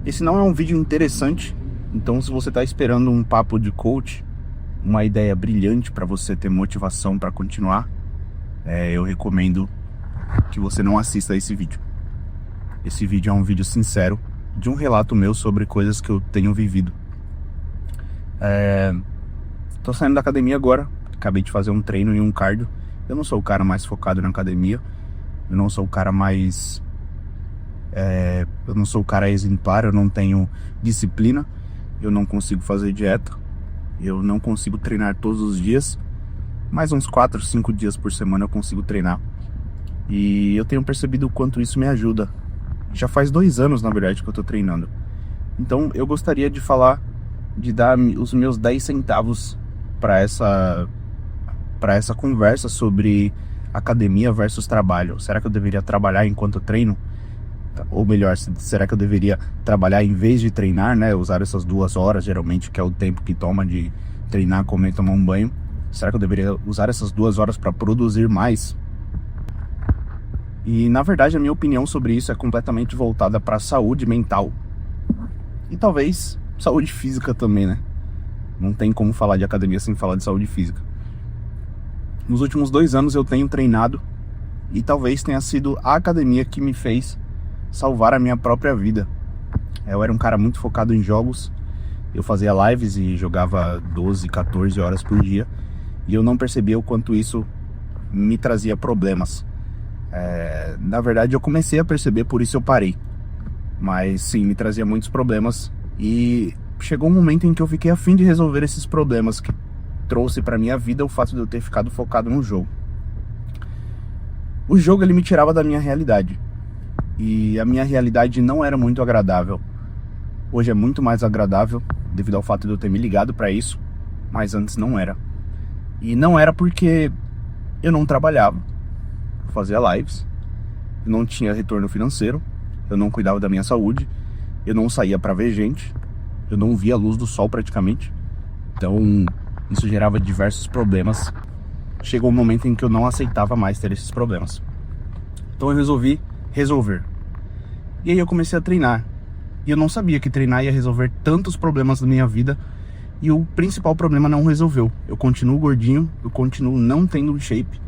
Esse não é um vídeo interessante, então se você está esperando um papo de coach, uma ideia brilhante para você ter motivação para continuar, eu recomendo que você não assista esse vídeo. Esse vídeo é um vídeo sincero de um relato meu sobre coisas que eu tenho vivido. Tô saindo da academia agora, acabei de fazer um treino e um cardio. Eu não sou o cara mais focado na academia, eu não sou o cara mais... eu não sou o cara exemplar, eu não tenho disciplina, eu não consigo fazer dieta, eu não consigo treinar todos os dias, mas uns 4, 5 dias por semana eu consigo treinar. E eu tenho percebido o quanto isso me ajuda. Já faz 2 anos, na verdade, que eu tô treinando. Então eu gostaria de falar, de dar os meus 10 centavos para essa conversa sobre academia versus trabalho. Será que eu deveria trabalhar enquanto eu treino? Ou melhor, será que eu deveria trabalhar em vez de treinar, né? Usar essas 2 horas, geralmente, que é o tempo que toma de treinar, comer, tomar um banho. Será que eu deveria usar essas 2 horas para produzir mais? E, na verdade, a minha opinião sobre isso é completamente voltada para a saúde mental. E talvez saúde física também, né? Não tem como falar de academia sem falar de saúde física. Nos últimos 2 anos eu tenho treinado e talvez tenha sido a academia que me fez salvar a minha própria vida. Eu era um cara muito focado em jogos, eu fazia lives e jogava 12, 14 horas por dia, e eu não percebia o quanto isso me trazia problemas. Na verdade eu comecei a perceber, por isso eu parei. Mas sim, me trazia muitos problemas, e chegou um momento em que eu fiquei a fim de resolver esses problemas que trouxe para minha vida o fato de eu ter ficado focado no jogo. O jogo, ele me tirava da minha realidade. E a minha realidade não era muito agradável. Hoje é muito mais agradável, devido ao fato de eu ter me ligado para isso, mas antes não era. E não era porque eu não trabalhava, eu fazia lives, eu não tinha retorno financeiro, eu não cuidava da minha saúde, eu não saía para ver gente, eu não via a luz do sol praticamente. Então isso gerava diversos problemas. Chegou um momento em que eu não aceitava mais ter esses problemas. Então eu resolvi resolver. E aí eu comecei a treinar. E eu não sabia que treinar ia resolver tantos problemas da minha vida. E o principal problema não resolveu. Eu continuo gordinho, eu continuo não tendo um shape,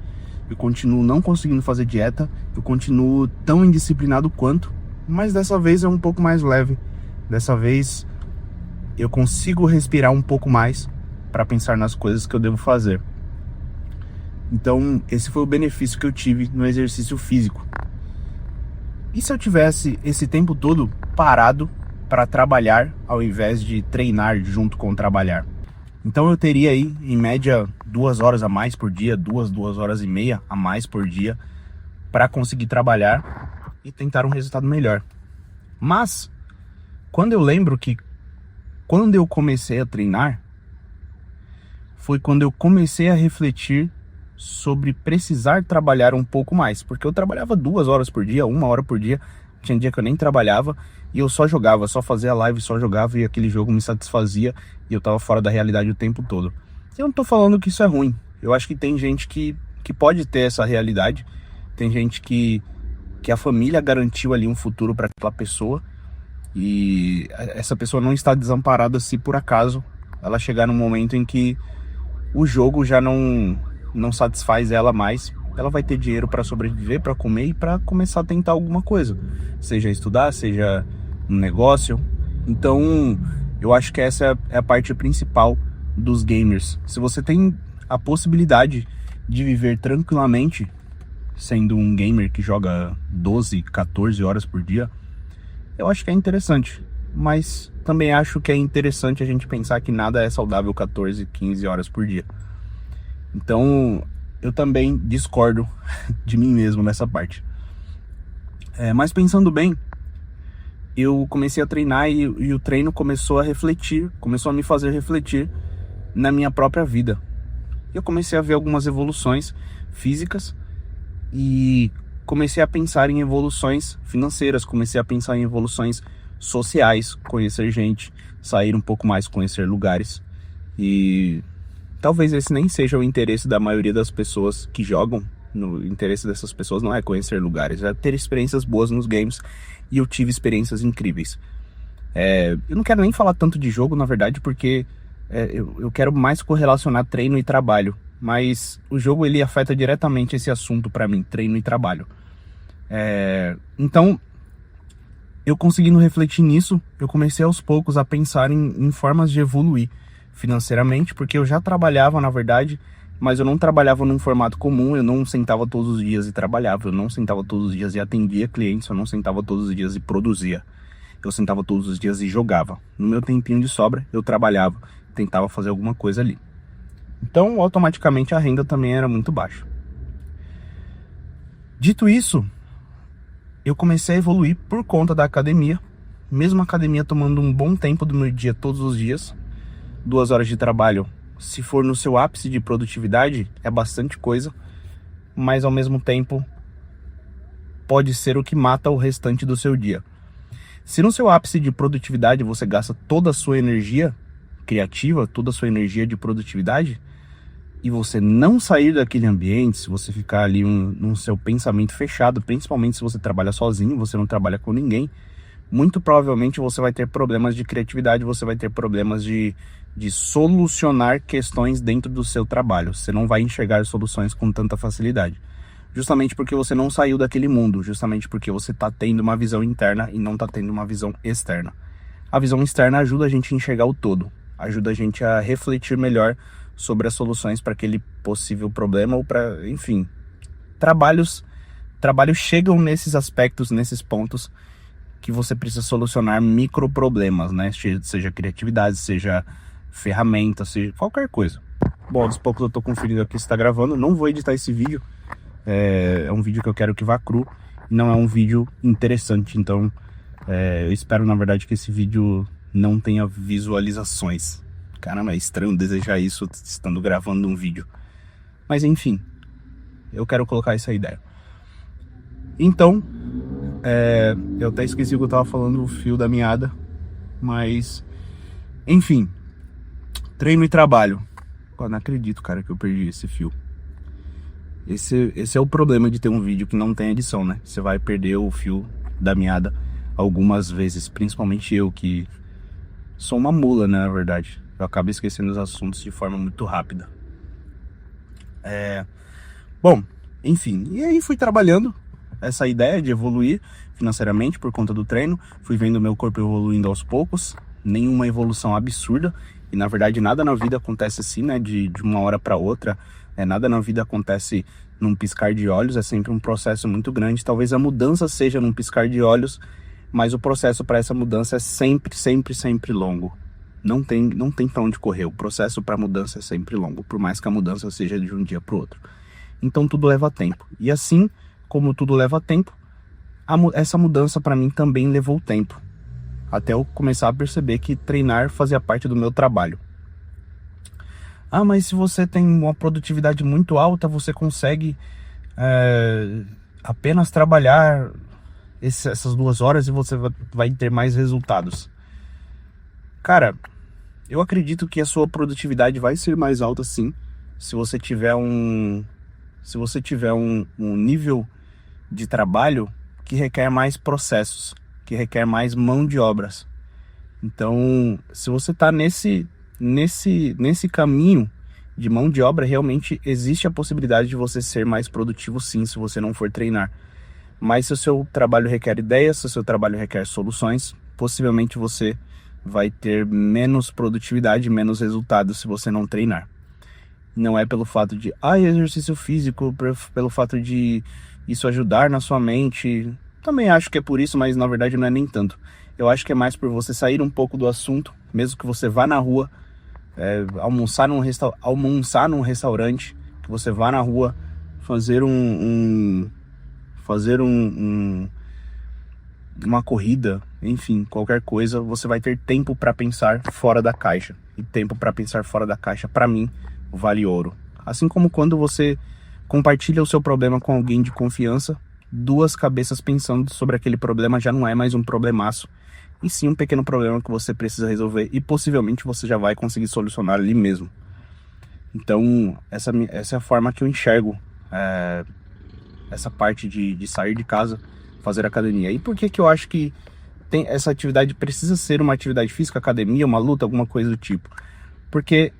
eu continuo não conseguindo fazer dieta, eu continuo tão indisciplinado quanto, mas dessa vez é um pouco mais leve. Dessa vez eu consigo respirar um pouco mais para pensar nas coisas que eu devo fazer. Então esse foi o benefício que eu tive no exercício físico. E se eu tivesse esse tempo todo parado para trabalhar ao invés de treinar junto com trabalhar? Então eu teria aí, em média, 2 horas a mais por dia, 2 horas e meia a mais por dia para conseguir trabalhar e tentar um resultado melhor. Mas, quando eu lembro que quando eu comecei a treinar, foi quando eu comecei a refletir sobre precisar trabalhar um pouco mais, porque eu trabalhava 2 horas por dia, 1 hora por dia, tinha dia que eu nem trabalhava e eu só jogava, só fazia live, só jogava, e aquele jogo me satisfazia e eu tava fora da realidade o tempo todo. Eu não tô falando que isso é ruim, eu acho que tem gente que pode ter essa realidade, tem gente que a família garantiu ali um futuro para aquela pessoa, e essa pessoa não está desamparada se por acaso ela chegar num momento em que o jogo já não satisfaz ela mais. Ela vai ter dinheiro para sobreviver, para comer e para começar a tentar alguma coisa, seja estudar, seja um negócio. Então eu acho que essa é a parte principal dos gamers. Se você tem a possibilidade de viver tranquilamente sendo um gamer que joga 12, 14 horas por dia, eu acho que é interessante. Mas também acho que é interessante a gente pensar que nada é saudável 14, 15 horas por dia. Então eu também discordo de mim mesmo nessa parte. Mas pensando bem, eu comecei a treinar e o treino começou a me fazer refletir na minha própria vida. Eu comecei a ver algumas evoluções físicas e comecei a pensar em evoluções financeiras, comecei a pensar em evoluções sociais, conhecer gente, sair um pouco mais, conhecer lugares. E talvez esse nem seja o interesse da maioria das pessoas que jogam. O interesse dessas pessoas não é conhecer lugares, é ter experiências boas nos games, e eu tive experiências incríveis. Eu não quero nem falar tanto de jogo, na verdade, porque eu quero mais correlacionar treino e trabalho. Mas o jogo, ele afeta diretamente esse assunto pra mim, treino e trabalho. Então, eu conseguindo refletir nisso, eu comecei aos poucos a pensar em formas de evoluir financeiramente, porque eu já trabalhava, na verdade, mas eu não trabalhava num formato comum, eu não sentava todos os dias e trabalhava, eu não sentava todos os dias e atendia clientes, eu não sentava todos os dias e produzia. Eu sentava todos os dias e jogava. No meu tempinho de sobra, eu trabalhava, tentava fazer alguma coisa ali. Então, automaticamente, a renda também era muito baixa. Dito isso, eu comecei a evoluir por conta da academia. Mesmo a academia tomando um bom tempo do meu dia todos os dias. 2 horas de trabalho, se for no seu ápice de produtividade, é bastante coisa. Mas ao mesmo tempo, pode ser o que mata o restante do seu dia. Se no seu ápice de produtividade você gasta toda a sua energia criativa, toda a sua energia de produtividade, e você não sair daquele ambiente, se você ficar ali no seu pensamento fechado, principalmente se você trabalha sozinho, você não trabalha com ninguém, muito provavelmente você vai ter problemas de criatividade, você vai ter problemas de solucionar questões dentro do seu trabalho. Você não vai enxergar soluções com tanta facilidade. Justamente porque você não saiu daquele mundo, justamente porque você está tendo uma visão interna e não está tendo uma visão externa. A visão externa ajuda a gente a enxergar o todo, ajuda a gente a refletir melhor sobre as soluções para aquele possível problema ou para, enfim, trabalhos chegam nesses aspectos, nesses pontos que você precisa solucionar micro problemas, né? Seja criatividade, seja ferramenta, seja qualquer coisa. Bom, aos poucos eu tô conferindo aqui se tá gravando, não vou editar esse vídeo. É um vídeo que eu quero que vá cru, não é um vídeo interessante, então eu espero na verdade que esse vídeo não tenha visualizações. Caramba, é estranho desejar isso estando gravando um vídeo, mas enfim, eu quero colocar essa ideia. Então, eu até esqueci o que eu tava falando, o fio da meada, mas enfim, treino e trabalho. Eu não acredito, cara, que eu perdi esse fio. Esse é o problema de ter um vídeo que não tem edição, né? Você vai perder o fio da meada algumas vezes, principalmente eu, que sou uma mula, né, na verdade. Eu acabo esquecendo os assuntos de forma muito rápida. Bom, enfim, e aí fui trabalhando essa ideia de evoluir financeiramente por conta do treino. Fui vendo meu corpo evoluindo aos poucos, nenhuma evolução absurda. E na verdade nada na vida acontece assim, né, de uma hora para outra. Nada na vida acontece num piscar de olhos, é sempre um processo muito grande. Talvez a mudança seja num piscar de olhos, mas o processo para essa mudança é sempre, sempre, sempre longo. Não tem para onde correr, o processo para mudança é sempre longo, por mais que a mudança seja de um dia para o outro. Então tudo leva tempo. E assim como tudo leva tempo, essa mudança para mim também levou tempo. Até eu começar a perceber que treinar fazia parte do meu trabalho. Ah, mas se você tem uma produtividade muito alta, você consegue apenas trabalhar essas 2 horas e você vai ter mais resultados. Cara, eu acredito que a sua produtividade vai ser mais alta sim, se você tiver um nível de trabalho que requer mais processos, que requer mais mão de obras. Então, se você está nesse caminho de mão de obra, realmente existe a possibilidade de você ser mais produtivo sim, se você não for treinar. Mas se o seu trabalho requer ideias, se o seu trabalho requer soluções, possivelmente você vai ter menos produtividade, menos resultados se você não treinar. Não é pelo fato de exercício físico, pelo fato de isso ajudar na sua mente. Também acho que é por isso, mas na verdade não é nem tanto. Eu acho que é mais por você sair um pouco do assunto, mesmo que você vá na rua, almoçar num restaurante, que você vá na rua fazer uma corrida, enfim, qualquer coisa, você vai ter tempo para pensar fora da caixa. E tempo para pensar fora da caixa, para mim, vale ouro. Assim como quando você compartilha o seu problema com alguém de confiança, 2 cabeças pensando sobre aquele problema já não é mais um problemaço, e sim um pequeno problema que você precisa resolver e possivelmente você já vai conseguir solucionar ali mesmo. Então, essa é a forma que eu enxergo essa parte de sair de casa, fazer academia. E por que eu acho que essa atividade precisa ser uma atividade física, academia, uma luta, alguma coisa do tipo. Porque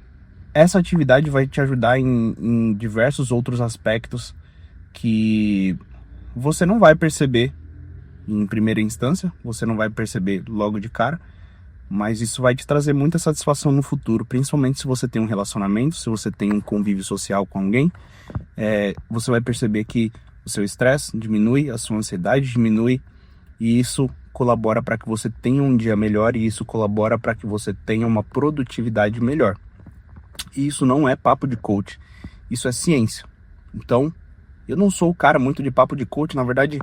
essa atividade vai te ajudar em diversos outros aspectos que você não vai perceber em primeira instância, você não vai perceber logo de cara, mas isso vai te trazer muita satisfação no futuro, principalmente se você tem um relacionamento, se você tem um convívio social com alguém, você vai perceber que o seu estresse diminui, a sua ansiedade diminui, e isso colabora para que você tenha um dia melhor, e isso colabora para que você tenha uma produtividade melhor. E isso não é papo de coach, isso é ciência. Então, eu não sou o cara muito de papo de coach, na verdade,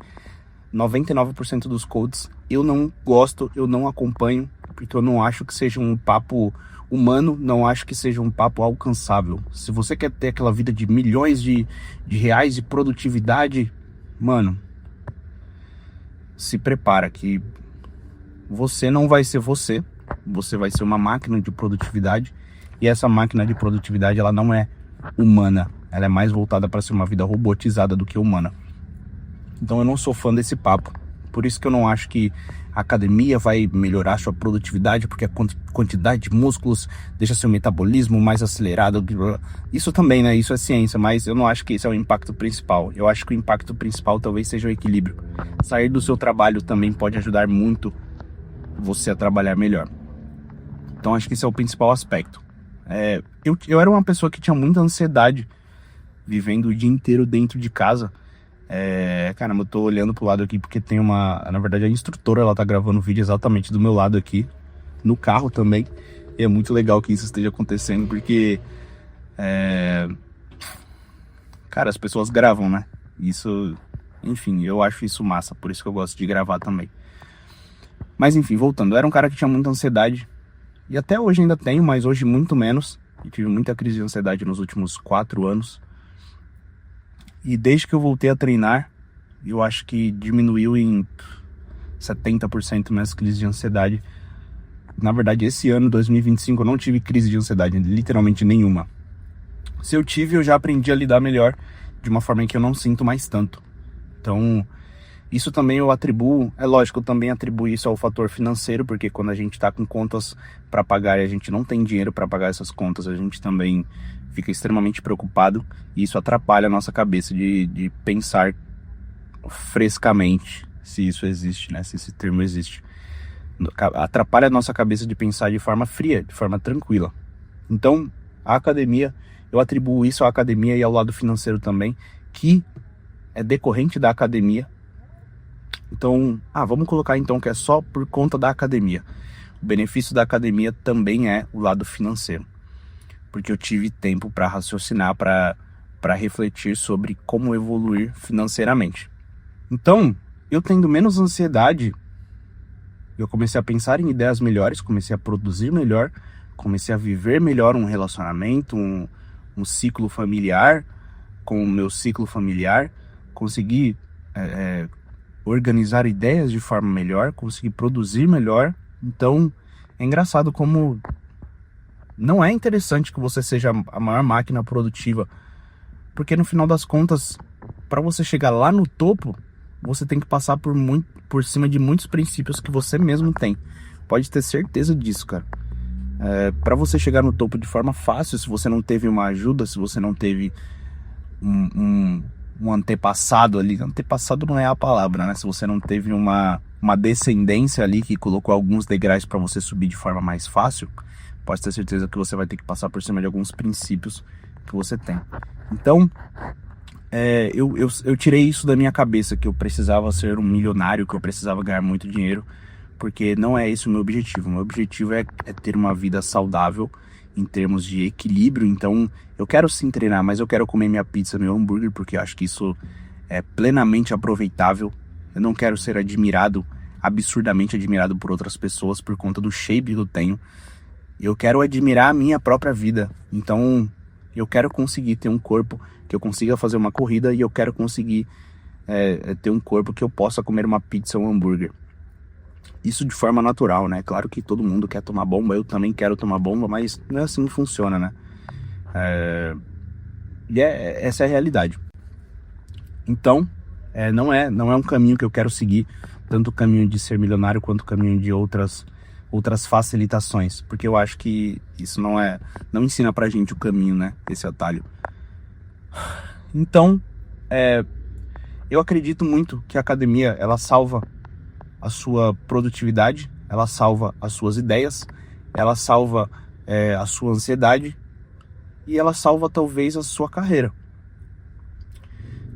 99% dos coaches eu não gosto, eu não acompanho, porque eu não acho que seja um papo humano, não acho que seja um papo alcançável. Se você quer ter aquela vida de milhões de reais de produtividade, mano, se prepara que você não vai ser você vai ser uma máquina de produtividade, e essa máquina de produtividade ela não é humana, ela é mais voltada para ser uma vida robotizada do que humana. Então eu não sou fã desse papo. Por isso que eu não acho que a academia vai melhorar sua produtividade, porque a quantidade de músculos deixa seu metabolismo mais acelerado. Isso também, né? Isso é ciência, mas eu não acho que esse é o impacto principal. Eu acho que o impacto principal talvez seja o equilíbrio. Sair do seu trabalho também pode ajudar muito você a trabalhar melhor. Então acho que esse é o principal aspecto. Eu era uma pessoa que tinha muita ansiedade, vivendo o dia inteiro dentro de casa. Caramba, eu tô olhando pro lado aqui porque tem na verdade a instrutora, ela tá gravando o vídeo exatamente do meu lado aqui, no carro também, e é muito legal que isso esteja acontecendo, porque cara, as pessoas gravam, né, isso, enfim, eu acho isso massa, por isso que eu gosto de gravar também. Mas enfim, voltando, eu era um cara que tinha muita ansiedade, e até hoje ainda tenho, mas hoje muito menos, e tive muita crise de ansiedade nos últimos 4 anos. E desde que eu voltei a treinar, eu acho que diminuiu em 70% minhas crises de ansiedade. Na verdade, esse ano, 2025, eu não tive crise de ansiedade, literalmente nenhuma. Se eu tive, eu já aprendi a lidar melhor, de uma forma em que eu não sinto mais tanto. Então, isso também eu atribuo, é lógico, eu também atribuo isso ao fator financeiro, porque quando a gente está com contas para pagar e a gente não tem dinheiro para pagar essas contas, a gente também fica extremamente preocupado, e isso atrapalha a nossa cabeça de pensar frescamente, se isso existe, né? Se esse termo existe. Atrapalha a nossa cabeça de pensar de forma fria, de forma tranquila. Então, a academia, eu atribuo isso à academia e ao lado financeiro também, que é decorrente da academia. Então, vamos colocar então que é só por conta da academia. O benefício da academia também é o lado financeiro, porque eu tive tempo para raciocinar, para refletir sobre como evoluir financeiramente. Então, eu tendo menos ansiedade, eu comecei a pensar em ideias melhores, comecei a produzir melhor, comecei a viver melhor um relacionamento, um ciclo familiar, com o meu ciclo familiar, consegui organizar ideias de forma melhor, consegui produzir melhor. Então, é engraçado como não é interessante que você seja a maior máquina produtiva, porque no final das contas, para você chegar lá no topo, você tem que passar por cima de muitos princípios que você mesmo tem. Pode ter certeza disso, cara. Para você chegar no topo de forma fácil, se você não teve uma ajuda, se você não teve um antepassado ali, antepassado não é a palavra, né? Se você não teve uma descendência ali que colocou alguns degraus para você subir de forma mais fácil, pode ter certeza que você vai ter que passar por cima de alguns princípios que você tem. Então, eu tirei isso da minha cabeça, que eu precisava ser um milionário, que eu precisava ganhar muito dinheiro, porque não é esse o meu objetivo. O meu objetivo é ter uma vida saudável em termos de equilíbrio. Então, eu quero sim treinar, mas eu quero comer minha pizza, meu hambúrguer, porque eu acho que isso é plenamente aproveitável. Eu não quero ser absurdamente admirado por outras pessoas por conta do shape que eu tenho. Eu quero admirar a minha própria vida. Então, eu quero conseguir ter um corpo que eu consiga fazer uma corrida, e eu quero conseguir ter um corpo que eu possa comer uma pizza ou um hambúrguer. Isso de forma natural, né? Claro que todo mundo quer tomar bomba, eu também quero tomar bomba, mas não é assim que funciona, né? Essa é a realidade. Então, não é um caminho que eu quero seguir tanto o caminho de ser milionário quanto o caminho de outras facilitações, porque eu acho que isso não ensina pra gente o caminho, né, esse atalho. Então, eu acredito muito que a academia, ela salva a sua produtividade, ela salva as suas ideias, ela salva a sua ansiedade e ela salva talvez a sua carreira.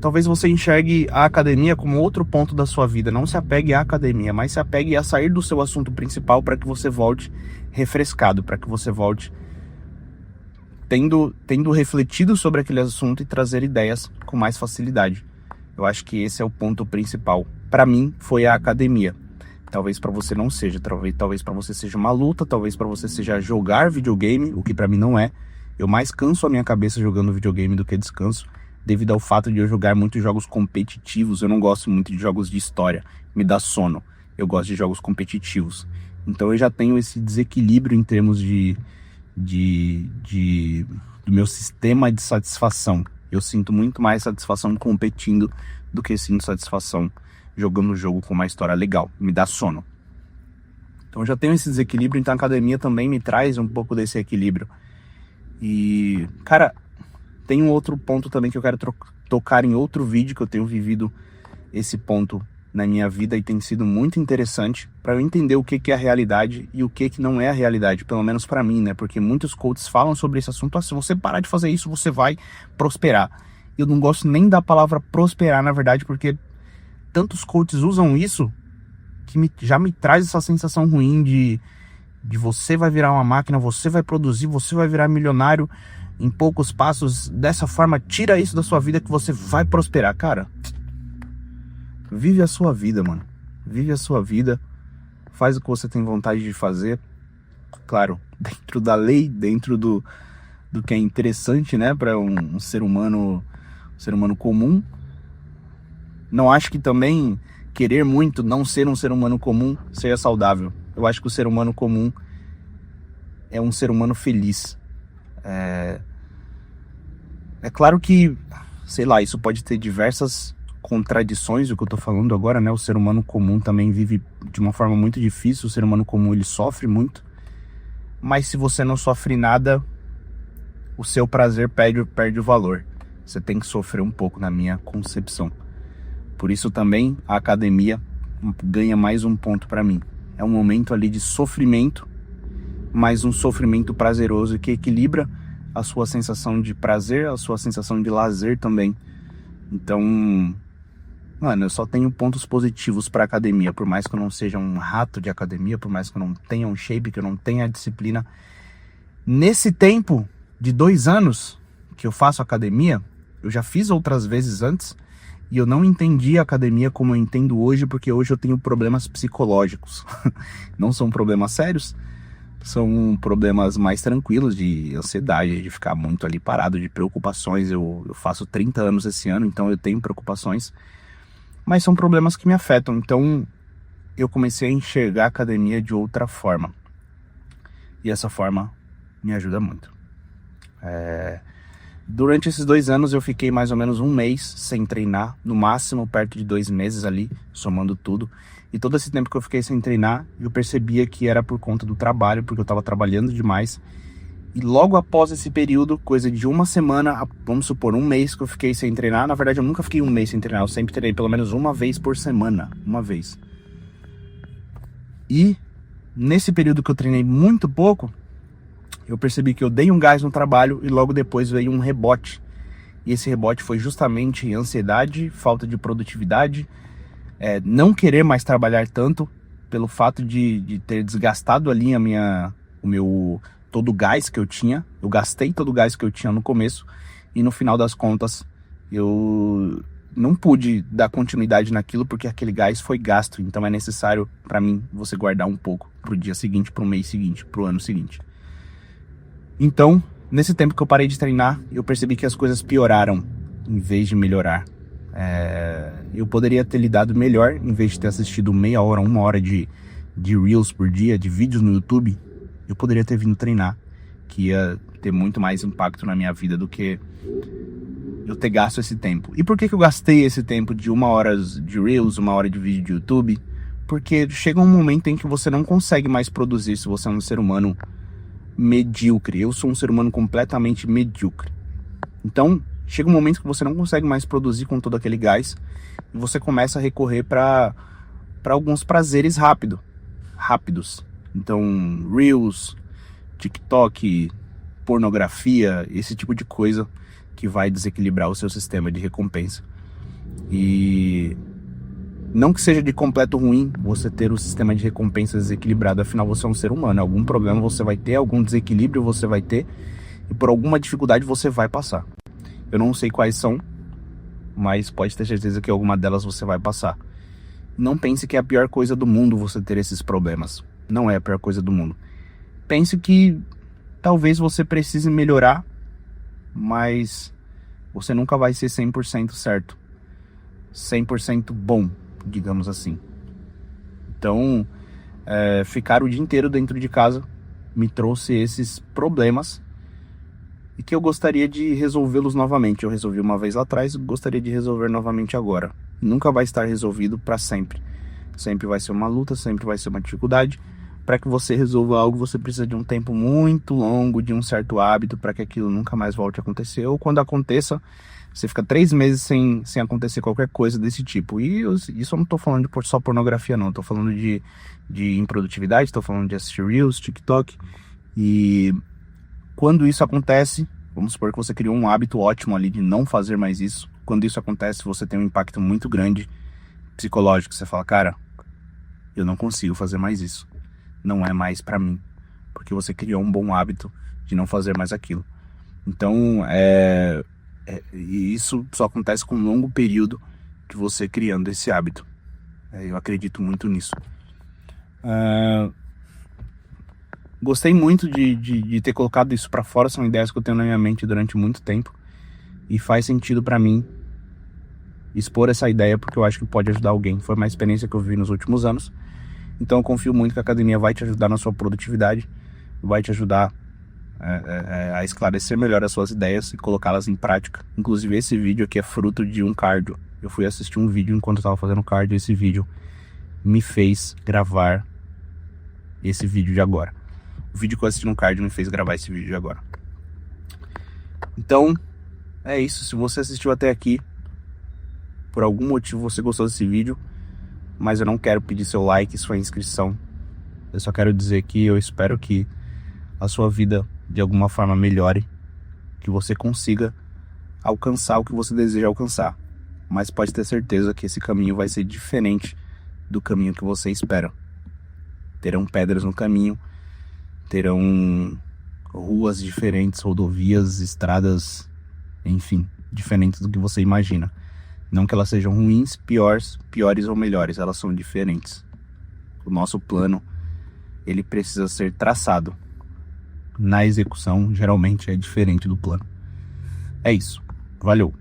Talvez você enxergue a academia como outro ponto da sua vida. Não se apegue à academia, mas se apegue a sair do seu assunto principal para que você volte refrescado, para que você volte tendo refletido sobre aquele assunto e trazer ideias com mais facilidade. Eu acho que esse é o ponto principal. Para mim, foi a academia. Talvez para você não seja. Talvez para você seja uma luta, talvez para você seja jogar videogame, o que para mim não é. Eu mais canso a minha cabeça jogando videogame do que descanso, devido ao fato de eu jogar muitos jogos competitivos. Eu não gosto muito de jogos de história, me dá sono. Eu gosto de jogos competitivos. Então eu já tenho esse desequilíbrio em termos do meu sistema de satisfação. Eu sinto muito mais satisfação competindo do que sinto satisfação jogando um jogo com uma história legal. Me dá sono. Então eu já tenho esse desequilíbrio, então a academia também me traz um pouco desse equilíbrio. E, cara, tem um outro ponto também que eu quero tocar em outro vídeo, que eu tenho vivido esse ponto na minha vida e tem sido muito interessante para eu entender o que é a realidade e o que não é a realidade, pelo menos para mim, né? Porque muitos coaches falam sobre esse assunto, se você parar de fazer isso, você vai prosperar. Eu não gosto nem da palavra prosperar, na verdade, porque tantos coaches usam isso que já me traz essa sensação ruim de você vai virar uma máquina, você vai produzir, você vai virar milionário em poucos passos, dessa forma, tira isso da sua vida que você vai prosperar. Cara, vive a sua vida, mano. Vive a sua vida, faz o que você tem vontade de fazer. Claro, dentro da lei, dentro do que é interessante, né, para um ser humano comum. Não acho que também querer muito não ser um ser humano comum seja saudável. Eu acho que o ser humano comum é um ser humano feliz. É claro que, sei lá, isso pode ter diversas contradições, o que eu tô falando agora, né? O ser humano comum também vive de uma forma muito difícil, o ser humano comum ele sofre muito, mas se você não sofre nada, o seu prazer perde o valor. Você tem que sofrer um pouco, na minha concepção. Por isso também a academia ganha mais um ponto para mim. É um momento ali de sofrimento, mas um sofrimento prazeroso que equilibra a sua sensação de prazer, a sua sensação de lazer também. Então, mano, eu só tenho pontos positivos para academia, por mais que eu não seja um rato de academia, por mais que eu não tenha um shape, que eu não tenha disciplina. Nesse tempo de 2 anos que eu faço academia, eu já fiz outras vezes antes, e eu não entendi a academia como eu entendo hoje, porque hoje eu tenho problemas psicológicos. Não são problemas sérios, são problemas mais tranquilos, de ansiedade, de ficar muito ali parado, de preocupações. Eu faço 30 anos esse ano, então eu tenho preocupações, mas são problemas que me afetam. Então eu comecei a enxergar a academia de outra forma, e essa forma me ajuda muito. Durante esses 2 anos eu fiquei mais ou menos 1 mês sem treinar, no máximo perto de 2 meses ali, somando tudo. E todo esse tempo que eu fiquei sem treinar, eu percebia que era por conta do trabalho, porque eu estava trabalhando demais. E logo após esse período, coisa de 1 semana, vamos supor, 1 mês que eu fiquei sem treinar. Na verdade eu nunca fiquei 1 mês sem treinar, eu sempre treinei pelo menos 1 vez por semana, 1 vez. E nesse período que eu treinei muito pouco, eu percebi que eu dei um gás no trabalho e logo depois veio um rebote. E esse rebote foi justamente ansiedade, falta de produtividade, não querer mais trabalhar tanto, pelo fato de ter desgastado ali todo o gás que eu tinha. Eu gastei todo o gás que eu tinha no começo e no final das contas eu não pude dar continuidade naquilo porque aquele gás foi gasto. Então é necessário para mim você guardar um pouco pro dia seguinte, pro mês seguinte, pro ano seguinte. Então, nesse tempo que eu parei de treinar, eu percebi que as coisas pioraram em vez de melhorar. Eu poderia ter lidado melhor, em vez de ter assistido meia hora, 1 hora de Reels por dia, de vídeos no YouTube. Eu poderia ter vindo treinar, que ia ter muito mais impacto na minha vida do que eu ter gasto esse tempo. E por que eu gastei esse tempo de 1 hora de Reels, 1 hora de vídeo de YouTube? Porque chega um momento em que você não consegue mais produzir se você é um ser humano medíocre. Eu sou um ser humano completamente medíocre. Então, chega um momento que você não consegue mais produzir com todo aquele gás e você começa a recorrer para alguns prazeres rápidos. Então, Reels, TikTok, pornografia, esse tipo de coisa que vai desequilibrar o seu sistema de recompensa. E não que seja de completo ruim você ter o sistema de recompensa desequilibrado, afinal você é um ser humano, algum problema você vai ter, algum desequilíbrio você vai ter, e por alguma dificuldade você vai passar. Eu não sei quais são, mas pode ter certeza que alguma delas você vai passar. Não pense que é a pior coisa do mundo você ter esses problemas. Não é a pior coisa do mundo. Pense que talvez você precise melhorar, mas você nunca vai ser 100% certo. 100% bom, digamos assim. Então, ficar o dia inteiro dentro de casa me trouxe esses problemas e que eu gostaria de resolvê-los novamente. Eu resolvi uma vez lá atrás, gostaria de resolver novamente agora. Nunca vai estar resolvido para sempre. Sempre vai ser uma luta, sempre vai ser uma dificuldade. Para que você resolva algo, você precisa de um tempo muito longo, de um certo hábito, para que aquilo nunca mais volte a acontecer. Ou quando aconteça, você fica 3 meses sem acontecer qualquer coisa desse tipo. E isso eu não tô falando de só pornografia, não. Tô falando de improdutividade, tô falando de assistir Reels, TikTok. E quando isso acontece, vamos supor que você criou um hábito ótimo ali de não fazer mais isso. Quando isso acontece, você tem um impacto muito grande psicológico. Você fala, cara, eu não consigo fazer mais isso. Não é mais pra mim. Porque você criou um bom hábito de não fazer mais aquilo. Então, e isso só acontece com um longo período de você criando esse hábito. Eu acredito muito nisso. Gostei muito de ter colocado isso pra fora. São ideias que eu tenho na minha mente durante muito tempo. E faz sentido pra mim expor essa ideia, porque eu acho que pode ajudar alguém. Foi uma experiência que eu vivi nos últimos anos. Então eu confio muito que a academia vai te ajudar na sua produtividade. Vai te ajudar a esclarecer melhor as suas ideias e colocá-las em prática. Inclusive esse vídeo aqui é fruto de um cardio. Eu fui assistir um vídeo enquanto eu estava fazendo cardio. Esse vídeo me fez gravar esse vídeo de agora. O vídeo que eu assisti no cardio me fez gravar esse vídeo de agora. Então, é isso. Se você assistiu até aqui, por algum motivo você gostou desse vídeo, mas eu não quero pedir seu like, sua inscrição. Eu só quero dizer que eu espero que a sua vida de alguma forma melhore, que você consiga alcançar o que você deseja alcançar. Mas pode ter certeza que esse caminho vai ser diferente do caminho que você espera. Terão pedras no caminho, terão ruas diferentes, rodovias, estradas, enfim, diferentes do que você imagina. Não que elas sejam ruins, piores ou melhores, elas são diferentes. O nosso plano, ele precisa ser traçado. Na execução, geralmente é diferente do plano. É isso. Valeu.